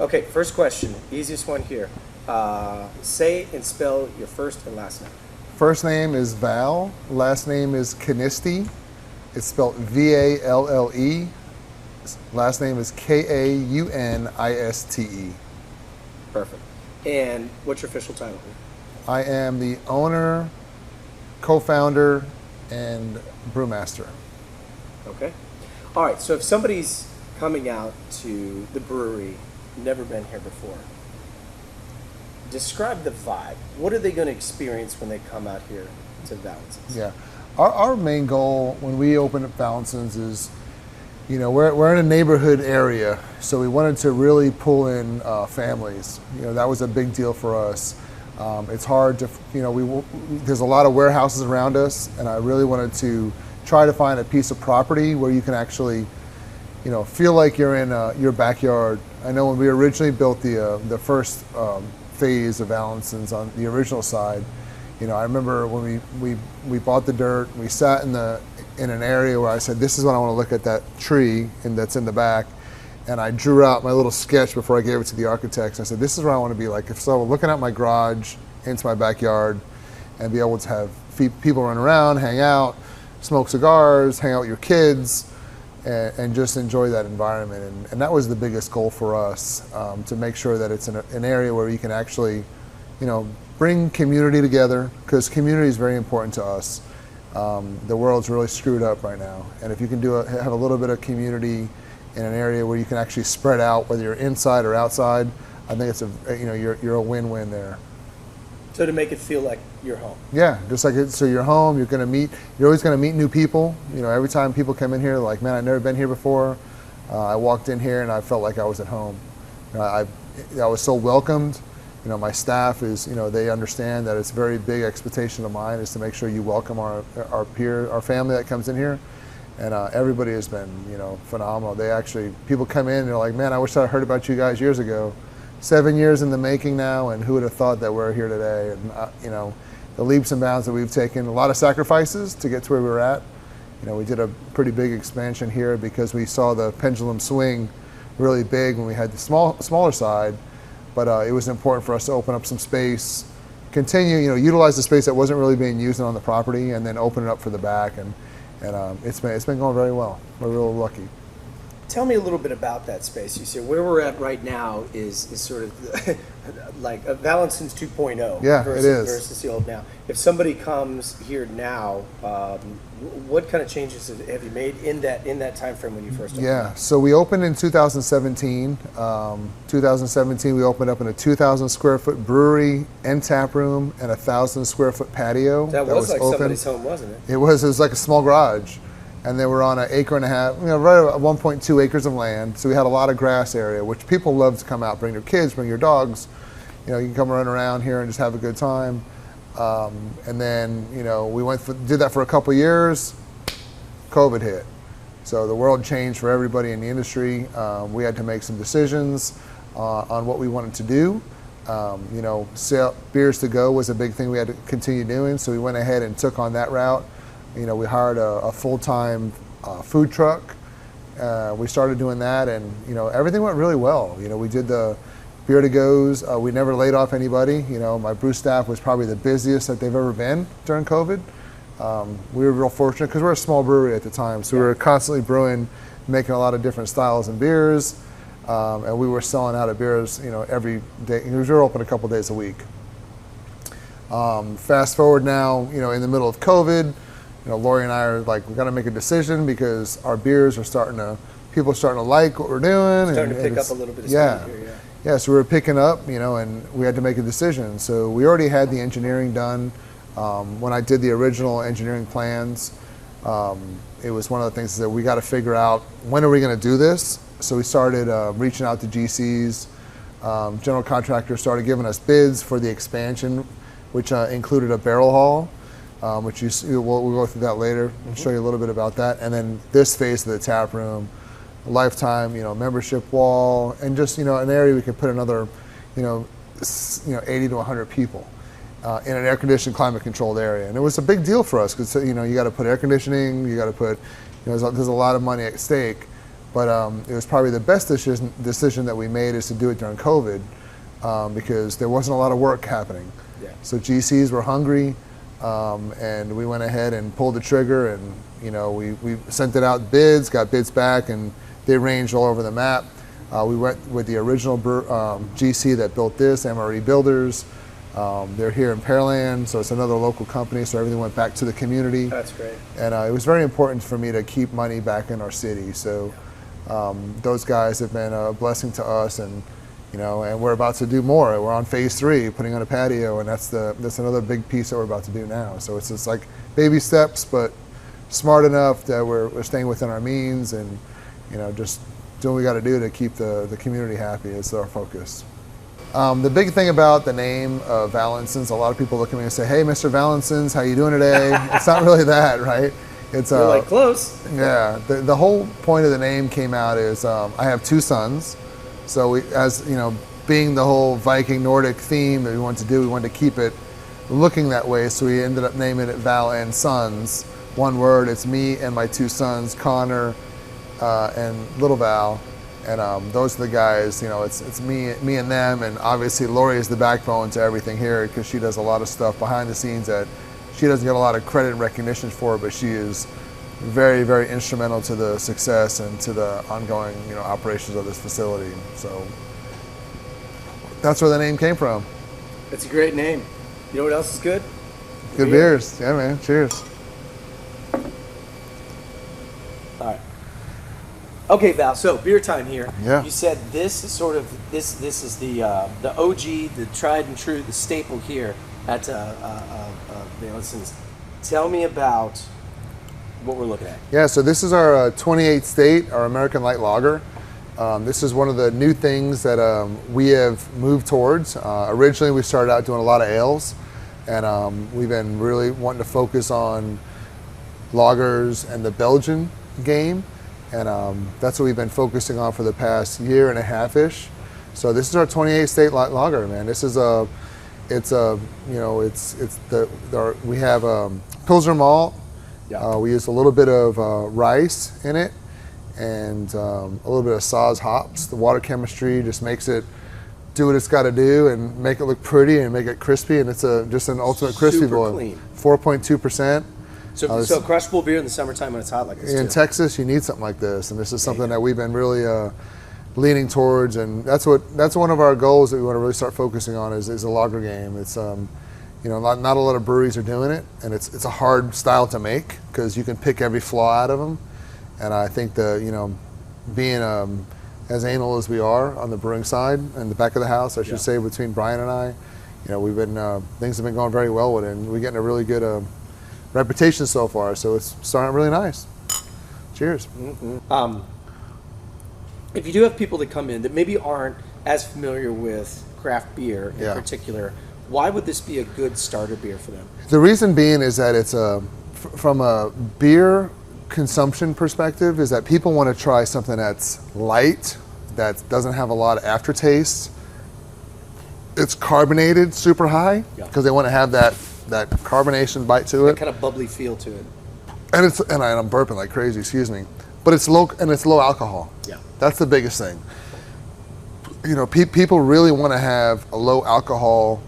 Okay, first question, easiest one here. Say and spell your first and last name. First name is Val. Last name is Knisti. It's spelled Valle. Last name is Kauniste. Perfect. And what's your official title? I am the owner, co-founder, and brewmaster. Okay. All right, so if somebody's coming out to the brewery, never been here before, describe the vibe. What are they going to experience when they come out here to Vallensons? Yeah. Our main goal when we open up Vallensons is, we're in a neighborhood area, so we wanted to really pull in families. That was a big deal for us. It's hard to, there's a lot of warehouses around us, and I really wanted to try to find a piece of property where you can actually, feel like you're in your backyard. I know when we originally built the first phase of Vallensons on the original side, I remember when we bought the dirt, we sat in an area where I said, this is what I want to look at, that tree that's in the back. And I drew out my little sketch before I gave it to the architects. I said, this is what I want to be like. If so, looking at my garage into my backyard and be able to have people run around, hang out, smoke cigars, hang out with your kids, and just enjoy that environment. And that was the biggest goal for us, to make sure that it's an area where you can actually, bring community together, because community is very important to us. The world's really screwed up right now. And if you can have a little bit of community in an area where you can actually spread out, whether you're inside or outside, I think it's you're a win-win there. So to make it feel like you're home. Yeah, just like so you're home. You're always going to meet new people. Every time people come in here, they're like, man, I've never been here before. I walked in here and I felt like I was at home. I was so welcomed. My staff is, they understand that it's a very big expectation of mine is to make sure you welcome our family that comes in here. And everybody has been, phenomenal. People come in and they're like, man, I wish I heard about you guys years ago. 7 years in the making now, and who would have thought that we're here today? And, the leaps and bounds that we've taken, a lot of sacrifices to get to where we're at. We did a pretty big expansion here because we saw the pendulum swing really big when we had the smaller side, but it was important for us to open up some space, continue, utilize the space that wasn't really being used on the property, and then open it up for the back. And it's been going very well. We're real lucky. Tell me a little bit about that space. You see, where we're at right now is sort of like a Vallensons 2.0 yeah, versus the old now. If somebody comes here now, what kind of changes have you made in that time frame when you first opened? Yeah, so we opened in 2017. 2017, we opened up in a 2,000 square foot brewery and tap room and a 1,000 square foot patio. That was like open. Somebody's home, wasn't it? It was like a small garage. And then we're on an acre and a half, right at 1.2 acres of land. So we had a lot of grass area, which people love to come out, bring their kids, bring your dogs. You can come run around here and just have a good time. And then, we did that for a couple of years. COVID hit. So the world changed for everybody in the industry. We had to make some decisions on what we wanted to do. Sell beers to go was a big thing we had to continue doing. So we went ahead and took on that route. We hired a full-time food truck. We started doing that, and everything went really well. We did the beer to goes. We never laid off anybody. My brew staff was probably the busiest that they've ever been during COVID. We were real fortunate because we're a small brewery at the time, so we were constantly brewing, making a lot of different styles and beers, and we were selling out of beers, every day. We were open a couple days a week. Fast forward now, in the middle of COVID. Lori and I are like, we got to make a decision because our beers are people are starting to like what we're doing. Starting to pick up a little bit of speed here, Yeah, so we were picking up, and we had to make a decision. So we already had the engineering done. When I did the original engineering plans, it was one of the things that we got to figure out, when are we going to do this? So we started reaching out to GCs. General contractors started giving us bids for the expansion, which included a barrel hall. Which we'll go through that later and show you a little bit about that. And then this phase of the tap room, lifetime, membership wall, and just, an area we could put another, 80 to 100 people in an air-conditioned, climate-controlled area. And it was a big deal for us because, you got to put air conditioning, you got to put, there's a lot of money at stake. But it was probably the best decision that we made is to do it during COVID, because there wasn't a lot of work happening. Yeah. So GCs were hungry, and we went ahead and pulled the trigger, and we sent it out bids, got bids back, and they ranged all over the map. We went with the original GC that built this, MRE Builders. They're here in Pearland, so it's another local company, so everything went back to the community. That's great. And it was very important for me to keep money back in our city. So those guys have been a blessing to us, and and we're about to do more. We're on phase 3, putting on a patio, and that's another big piece that we're about to do now. So it's just like baby steps, but smart enough that we're staying within our means, and just doing what we got to do to keep the community happy is our focus. The big thing about the name of Vallensons, a lot of people look at me and say, "Hey, Mr. Vallensons, how you doing today?" It's not really that, right? It's You're like close. Yeah. The whole point of the name came out is I have 2 sons, so being the whole Viking Nordic theme that we wanted to do, we wanted to keep it looking that way. So we ended up naming it Vallensons. One word. It's me and my 2 sons, Connor and Little Val. And those are the guys, it's me and them, and obviously Lori is the backbone to everything here because she does a lot of stuff behind the scenes that she doesn't get a lot of credit and recognition for, but she is very, very instrumental to the success and to the ongoing, operations of this facility. So that's where the name came from. It's a great name. You know what else is good? Good beers. Yeah, man. Cheers. All right. Okay, Val. So beer time here. Yeah. You said this is sort of this is the OG, the tried and true, the staple here at Vallensons. Tell me about what we're looking at. Yeah. So this is our 28th state, our American Light Lager. This is one of the new things that we have moved towards. Originally, we started out doing a lot of ales, and we've been really wanting to focus on lagers and the Belgian game. And that's what we've been focusing on for the past year and a half-ish. So this is our 28th state lager, man. This is we have Pilsner malt. Yeah. We use a little bit of rice in it, and a little bit of Saaz hops. The water chemistry just makes it do what it's got to do and make it look pretty and make it crispy. And it's just an ultimate crispy Super boil. clean. 4.2%. So crushable beer in the summertime when it's hot like this. In Texas, you need something like this, and this is something that we've been really leaning towards, and that's one of our goals that we want to really start focusing on is the lager game. It's not a lot of breweries are doing it, and it's a hard style to make because you can pick every flaw out of them, and I think being as anal as we are on the brewing side and the back of the house, I should say, between Brian and I, we've been things have been going very well with it, and we're getting a really good reputation so far, so it's starting really nice. Cheers. Mm-hmm. If you do have people that come in that maybe aren't as familiar with craft beer in particular, why would this be a good starter beer for them? The reason being is that it's from a beer consumption perspective is that people want to try something that's light, that doesn't have a lot of aftertaste. It's carbonated super high because they want to have that carbonation bite to it. That kind of bubbly feel to it. And I'm burping like crazy, excuse me. But it's low alcohol. Yeah. That's the biggest thing. People really want to have a low alcohol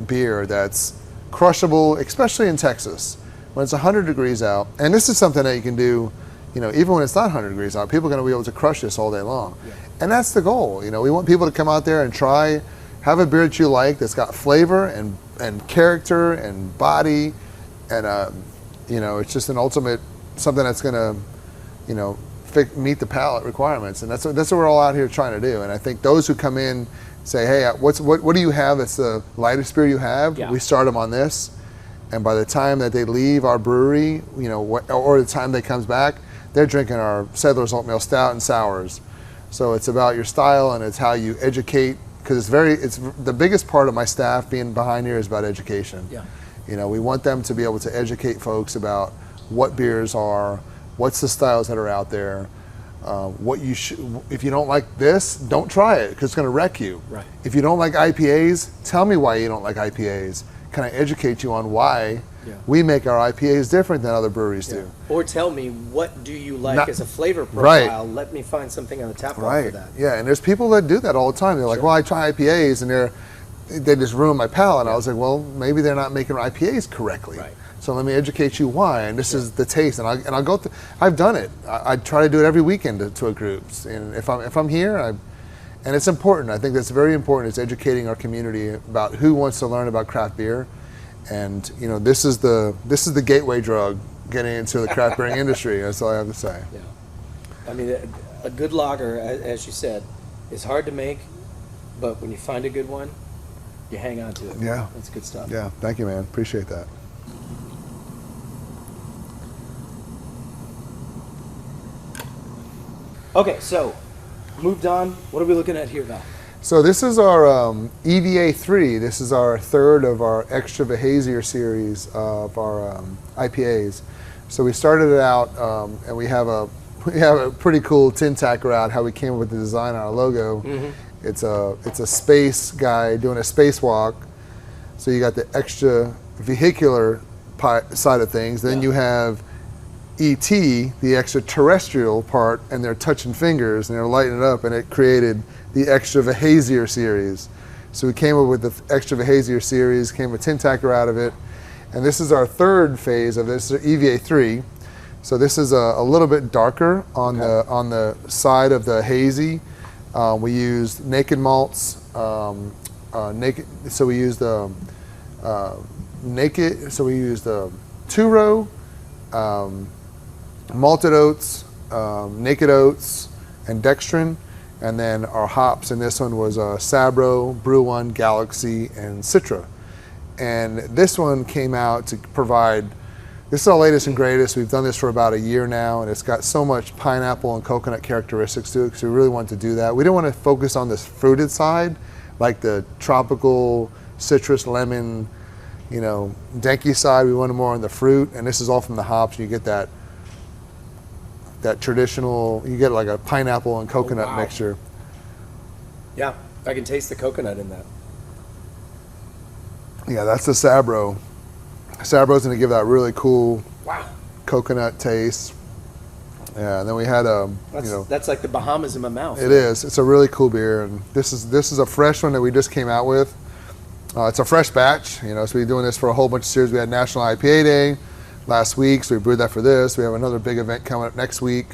beer that's crushable, especially in Texas when it's 100 degrees out. And this is something that you can do, even when it's not 100 degrees out. People are going to be able to crush this all day long. Yeah. And that's the goal. We want people to come out there and have a beer that you like that's got flavor and character and body, and it's just an ultimate something that's going to meet the palate requirements, and that's what we're all out here trying to do. And I think those who come in say, "Hey, what do you have that's the lightest beer you have?" We start them on this, and by the time that they leave our brewery, or the time they comes back, they're drinking our Settlers Oatmeal Stout and sours. So it's about your style, and it's how you educate. Because it's the biggest part of my staff being behind here is about education. Yeah. We want them to be able to educate folks about what beers are, what's the styles that are out there, if you don't like this, don't try it because it's going to wreck you. Right. If you don't like IPAs, tell me why you don't like IPAs. Can I educate you on why Yeah. We make our IPAs different than other breweries do. Or tell me, what do you like as a flavor Right. profile? Let me find something on the tap log Right. for that. Yeah, and there's people that do that all the time. They're like, Sure. well, I try IPAs, and they just ruin my palate. And I was like, well, maybe they're not making IPAs correctly. Right. So let me educate you why. And this is the taste. And I'll go through. I've done it. I try to do it every weekend to a group. And if I'm here, and it's important. I think that's very important. It's educating our community about who wants to learn about craft beer. And this is the gateway drug getting into the craft brewing industry. That's all I have to say. Yeah. I mean, a good lager, as you said, is hard to make, but when you find a good one, you hang on to it. Yeah. That's good stuff. Yeah, thank you, man. Appreciate that. Okay, so moved on. What are we looking at here, Val? So this is our EVA 3. This is our third of our extra behavior series of our IPAs. So we started it out, and we have a pretty cool tin tacker out. How we came up with the design on our logo. Mm-hmm. It's a space guy doing a spacewalk. So you got the extra vehicular side of things. Then you have ET, the extraterrestrial part, and they're touching fingers and they're lighting it up, and it created the Extra Behazier series. So we came up with the Extra Behazier series, came a tin tacker out of it, and this is our third phase of this, EVA 3. So this is a little bit darker on the side of the hazy. We used naked malts, so we used two-row, malted oats, naked oats, and dextrin. And then our hops in this one was Sabro, Brew One, Galaxy, and Citra. And this one came out to provide, this is our latest and greatest. We've done this for about a year now, and it's got so much pineapple and coconut characteristics to it, because we really wanted to do that. We didn't want to focus on this fruited side, like the tropical citrus, lemon, denki side. We wanted more on the fruit, and this is all from the hops. You get that traditional, you get like a pineapple and coconut mixture. Yeah, I can taste the coconut in that. Yeah, that's the Sabro. Sabro's gonna give that really cool coconut taste. Yeah, and then we had that's like the Bahamas in my mouth. It is. It's a really cool beer, and this is a fresh one that we just came out with. It's a fresh batch, so we've been doing this for a whole bunch of series. We had National IPA Day last week, so we brewed that for this. We have another big event coming up next week.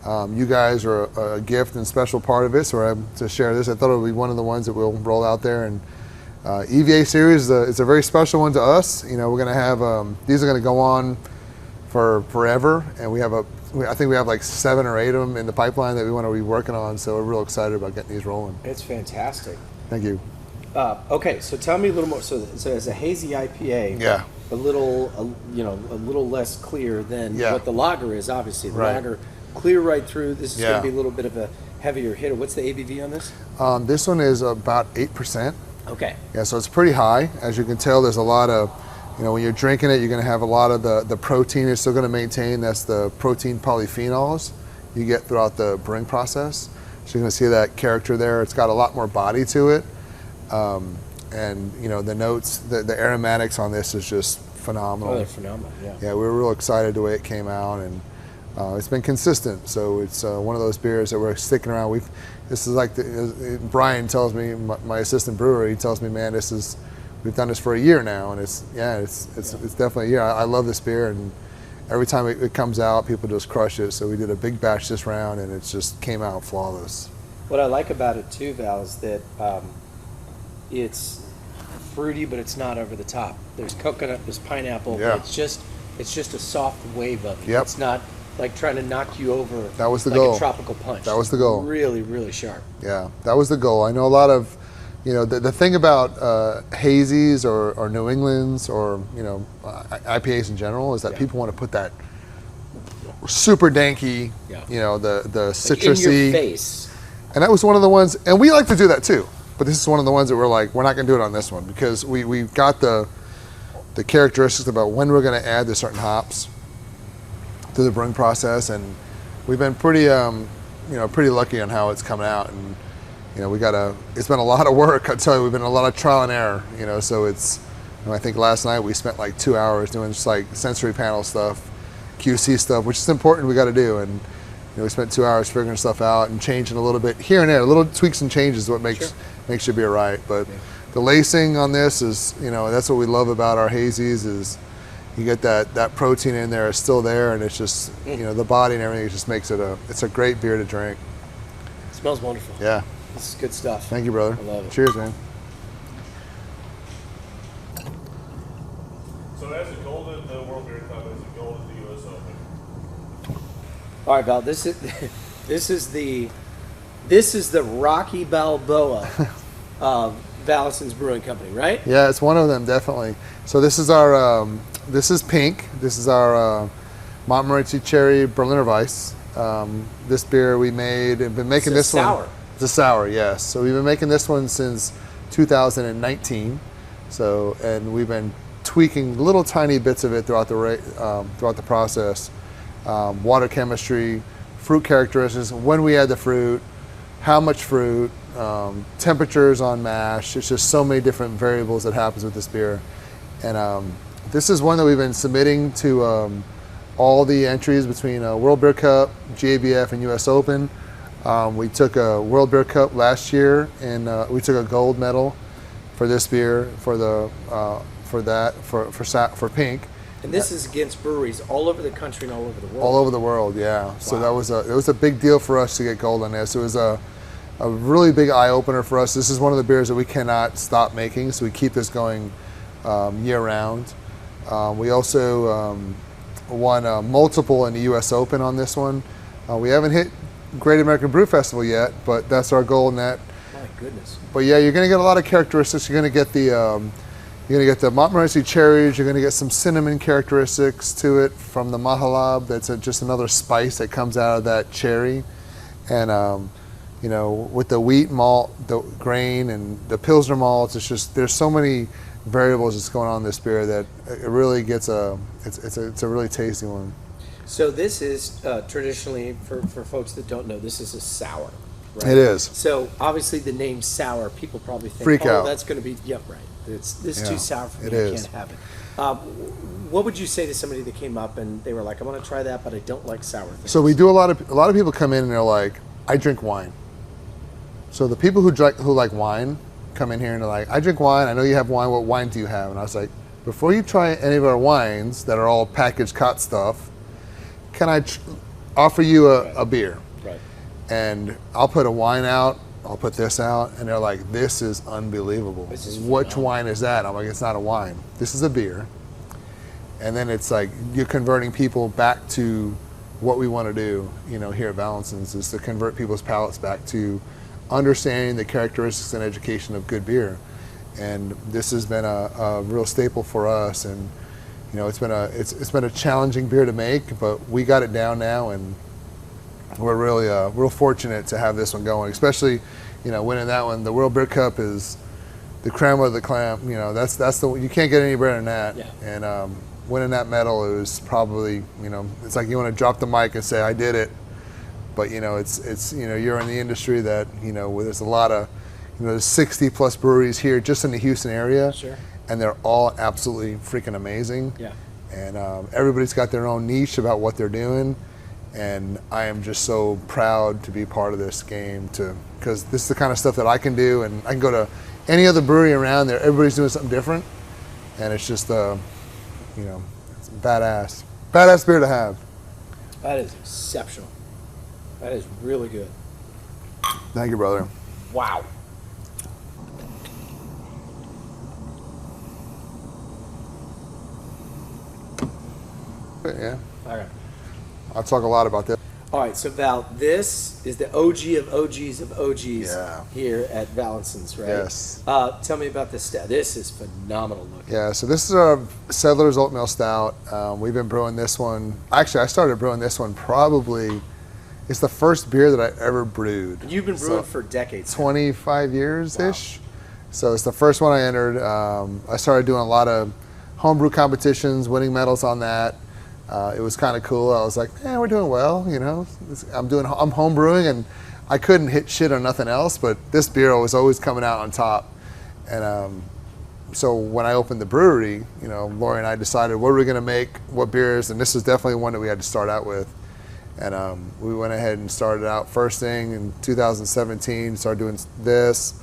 You guys are a gift and special part of it, so we're able to share this. I thought it would be one of the ones that we'll roll out there. And EVA series is a very special one to us. We're going to have these are going to go on for forever, and I think we have like 7 or 8 of them in the pipeline that we want to be working on. So we're real excited about getting these rolling. It's fantastic. Thank you. Okay, so tell me a little more. So as a hazy IPA, a little less clear than what the lager is. Obviously, the lager clear right through. This is going to be a little bit of a heavier hitter. What's the ABV on this? This one is about 8%. Okay. Yeah, so it's pretty high. As you can tell, there's a lot of, when you're drinking it, you're going to have a lot of the protein it's still going to maintain. That's the protein polyphenols you get throughout the brewing process. So you're going to see that character there. It's got a lot more body to it. And the notes, the aromatics on this is just phenomenal. Oh, they're phenomenal, yeah. Yeah, we were real excited the way it came out, and it's been consistent. So it's one of those beers that we're sticking around. This is like Brian tells me, my assistant brewer, he tells me, man, we've done this for a year now, and it's definitely a year. I love this beer, and every time it comes out, people just crush it. So we did a big batch this round, and it just came out flawless. What I like about it too, Val, is that it's fruity, but it's not over the top. There's coconut, there's pineapple, but it's just a soft wave of it. It's not like trying to knock you over. That was the like goal. A tropical punch. That was the goal. Really, really sharp. Yeah, that was the goal. I know a lot of, the thing about hazies or New Englands or IPAs in general is that people want to put that super danky, the citrusy, in your face. And that was one of the ones, and we like to do that too. But this is one of the ones that we're like, we're not going to do it on this one, because we've got the characteristics about when we're going to add the certain hops to the brewing process, and we've been pretty lucky on how it's coming out, and it's been a lot of work. I tell you, we've been a lot of trial and error, so And I think last night we spent like 2 hours doing just like sensory panel stuff, QC stuff, which is important. We got to do, and we spent 2 hours figuring stuff out and changing a little bit here and there. Little tweaks and changes is what makes your beer right. But the lacing on this is, that's what we love about our hazies is you get that protein in there. It's still there, and it's just the body and everything. It just makes it's a great beer to drink. It smells wonderful. Yeah, this is good stuff. Thank you, brother. I love it. Cheers, man. So as a gold in the World Beer Cup, as a gold in the U.S. Open. All right, Val. This is the Rocky Balboa of Vallensons Brewing Company, right? Yeah, it's one of them, definitely. So this is our this is pink. This is our Montmorency Cherry Berliner Weiss. This beer we made and been making this one. Sour. It's a sour, yes. So we've been making this one since 2019. So, and we've been tweaking little tiny bits of it throughout the process. Water chemistry, fruit characteristics, when we add the fruit, how much fruit, temperatures on mash. It's just so many different variables that happens with this beer. And this is one that we've been submitting to all the entries between World Beer Cup, GABF, and US Open. We took a World Beer Cup last year, and we took a gold medal for this beer for pink. And this is against breweries all over the country and all over the world. All over the world, yeah. Wow. So it was a big deal for us to get gold on this. It was a really big eye opener for us. This is one of the beers that we cannot stop making, so we keep this going year round. We also won multiple in the US Open on this one. We haven't hit Great American Brew Festival yet, but that's our goal in that. My goodness. But yeah, you're going to get a lot of characteristics. You're going to get the Montmorency cherries. You're going to get some cinnamon characteristics to it from the Mahalab. That's just another spice that comes out of that cherry. And with the wheat malt, the grain, and the Pilsner malts, it's just there's so many variables that's going on in this beer that it really gets it's a really tasty one. So this is traditionally, for folks that don't know, this is a sour, right? It is. So obviously the name sour, people probably think, freak out. That's going to be, right. This is too sour for me, I can't have it. What would you say to somebody that came up and they were like, I want to try that, but I don't like sour things? So we do a lot of people come in and they're like, I drink wine. So the people who like wine come in here and they're like, I drink wine, I know you have wine, what wine do you have? And I was like, before you try any of our wines that are all packaged cot stuff, can I offer you a beer? Right. And I'll put a wine out, I'll put this out, and they're like, this is unbelievable. Which wine is that? I'm like, it's not a wine. This is a beer. And then it's like, you're converting people back to what we want to do, here at Vallensons, is to convert people's palates back to understanding the characteristics and education of good beer. And this has been a real staple for us. And it's been a challenging beer to make, but we got it down now, and we're really real fortunate to have this one going. Especially, winning that one. The World Beer Cup is the creme of the creme. That's the you can't get any better than that. Yeah. And winning that medal, it was probably it's like you want to drop the mic and say I did it, but it's you're in the industry that where there's a lot of there's 60 plus breweries here just in the Houston area. Sure. And they're all absolutely freaking amazing. Yeah. And everybody's got their own niche about what they're doing. And I am just so proud to be part of this game because this is the kind of stuff that I can do. And I can go to any other brewery around there. Everybody's doing something different. And it's just, it's badass. Badass beer to have. That is exceptional. That is really good. Thank you, brother. Wow. Yeah. All right. I'll talk a lot about that. All right, so Val, this is the OG of OGs of OGs here at Vallensons, right? Yes. Tell me about this stout. This is phenomenal looking. Yeah, so this is our Settlers Oatmeal Stout. We've been brewing this one. Actually, I started brewing this one probably, it's the first beer that I ever brewed. You've been brewing for decades. 25 years-ish. Wow. So it's the first one I entered. I started doing a lot of homebrew competitions, winning medals on that. It was kind of cool. I was like, we're doing well, I'm home brewing, and I couldn't hit shit on nothing else, but this beer was always coming out on top. And so when I opened the brewery, you know, Lori and I decided what are we going to make, what beers, and this is definitely one that we had to start out with. And we went ahead and started out first thing in 2017, started doing this.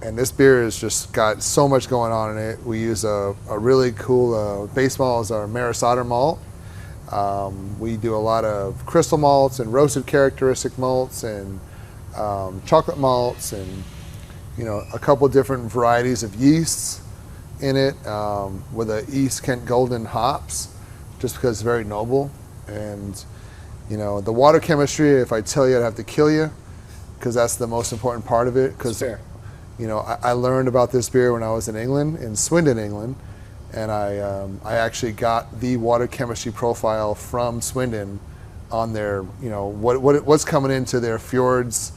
And this beer has just got so much going on in it. We use a really cool base malt as our Maris Otter malt. We do a lot of crystal malts and roasted characteristic malts and chocolate malts and, you know, a couple different varieties of yeasts in it with a East Kent Golden hops, just because it's very noble. And, you know, the water chemistry, if I tell you, I'd have to kill you, because that's the most important part of it. Because, you know, I learned about this beer when I was in England, in Swindon, England, and I actually got the water chemistry profile from Swindon on their, you know, what's coming into their fjords,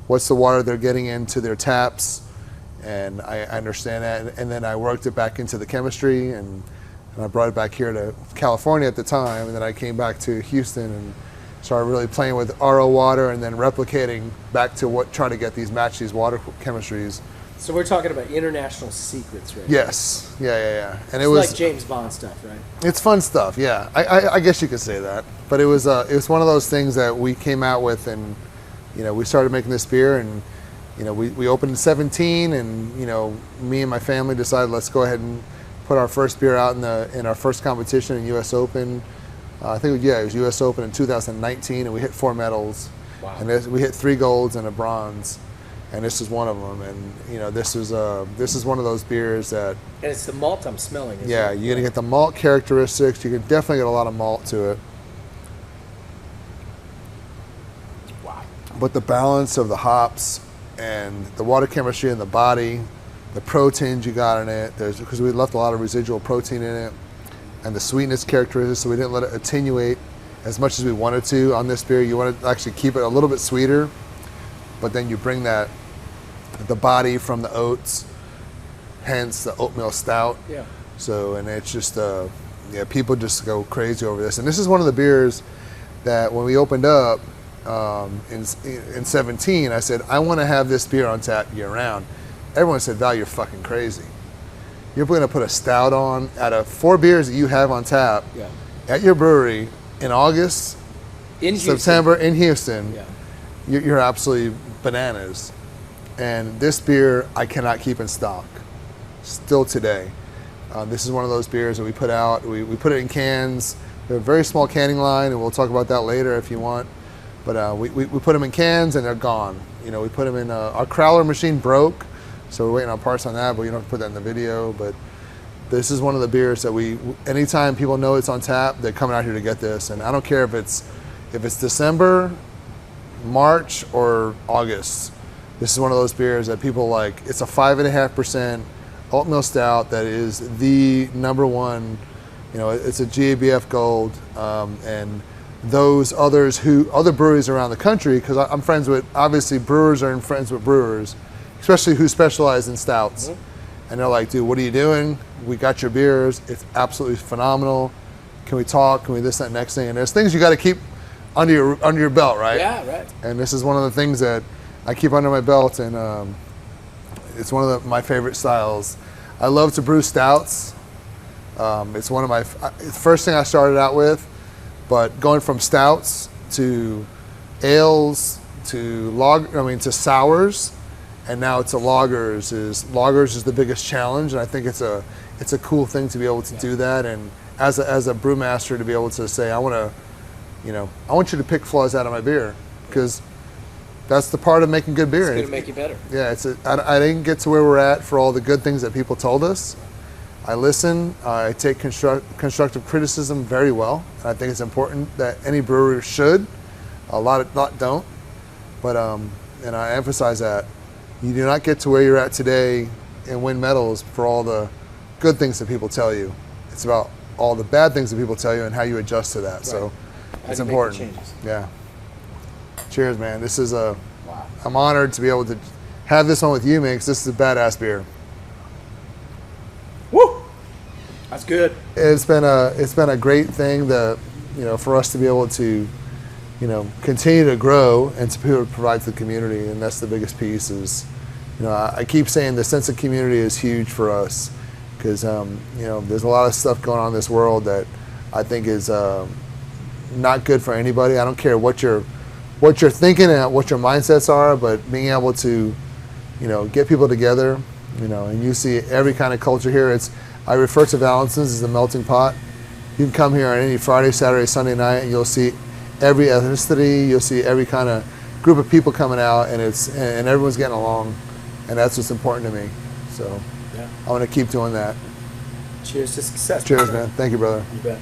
what's the water they're getting into their taps, and I understand that. And then I worked it back into the chemistry, and I brought it back here to California at the time, and then I came back to Houston and started really playing with RO water and then replicating back to try to get match these water chemistries. So we're talking about international secrets, right? Yes, yeah. And it's like James Bond stuff, right? It's fun stuff, yeah. I guess you could say that. But it was one of those things that we came out with, and, you know, we started making this beer, and, you know, we opened in 17, and, you know, me and my family decided let's go ahead and put our first beer out in our first competition in U.S. Open. I think it was U.S. Open in 2019, and we hit 4 medals. Wow. And we hit 3 golds and a bronze, and this is one of them. And, you know, this is one of those beers that. And it's the malt I'm smelling. Yeah, you're gonna get the malt characteristics. You can definitely get a lot of malt to it. Wow. But the balance of the hops and the water chemistry in the body, the proteins you got in it, because we left a lot of residual protein in it, and the sweetness characteristics, so we didn't let it attenuate as much as we wanted to on this beer. You want to actually keep it a little bit sweeter, but then you bring the body from the oats, hence the oatmeal stout. Yeah. So, and it's just, people just go crazy over this. And this is one of the beers that when we opened up in 17, I said, I want to have this beer on tap year round. Everyone said, Val, you're fucking crazy. You're going to put a stout on out of 4 beers that you have on tap at your brewery in August, September in Houston. Yeah. You're absolutely bananas. And this beer I cannot keep in stock still today. This is one of those beers that we put out. We put it in cans. We have a very small canning line, and we'll talk about that later if you want. But we put them in cans, and they're gone. You know, we put them in our crowler machine broke. So we're waiting on parts on that, but you don't have to put that in the video. But this is one of the beers that anytime people know it's on tap, they're coming out here to get this. And I don't care if it's December, March, or August. This is one of those beers that people like. It's a 5.5% oatmeal stout that is the #1. You know, it's a GABF Gold, and those other breweries around the country, because I'm friends with, obviously brewers are friends with brewers, especially who specialize in stouts. Mm-hmm. And they're like, dude, what are you doing? We got your beers. It's absolutely phenomenal. Can we talk? Can we this, that, next thing? And there's things you got to keep under your belt, right? Yeah, right. And this is one of the things that I keep under my belt, and it's one of my favorite styles. I love to brew stouts. It's one of my first thing I started out with, but going from stouts to ales to sours, and now to lagers is the biggest challenge, and I think it's a cool thing to be able to do that, and as a brewmaster to be able to say, I want you to pick flaws out of my beer, because that's the part of making good beer. It's going to make you better. Yeah, I didn't get to where we're at for all the good things that people told us. I listen. I take constructive criticism very well. I think it's important that any brewer should. A lot don't, but and I emphasize that you do not get to where you're at today and win medals for all the good things that people tell you. It's about all the bad things that people tell you and how you adjust to that. Right. So it's important. Make the changes. Yeah. Cheers, man. This is I'm honored to be able to have this one with you, man, because this is a badass beer. Woo! That's good. It's been a great thing for us to be able to, continue to grow and to be able to provide to the community, and that's the biggest piece is, I keep saying the sense of community is huge for us because, there's a lot of stuff going on in this world that I think is not good for anybody. I don't care what you're thinking and what your mindsets are, but being able to, get people together, and you see every kind of culture here. I refer to Vallensons as the melting pot. You can come here on any Friday, Saturday, Sunday night, and you'll see every ethnicity. You'll see every kind of group of people coming out, and everyone's getting along, and that's what's important to me. So I want to keep doing that. Cheers to success. Cheers, man. Thank you, brother. You bet.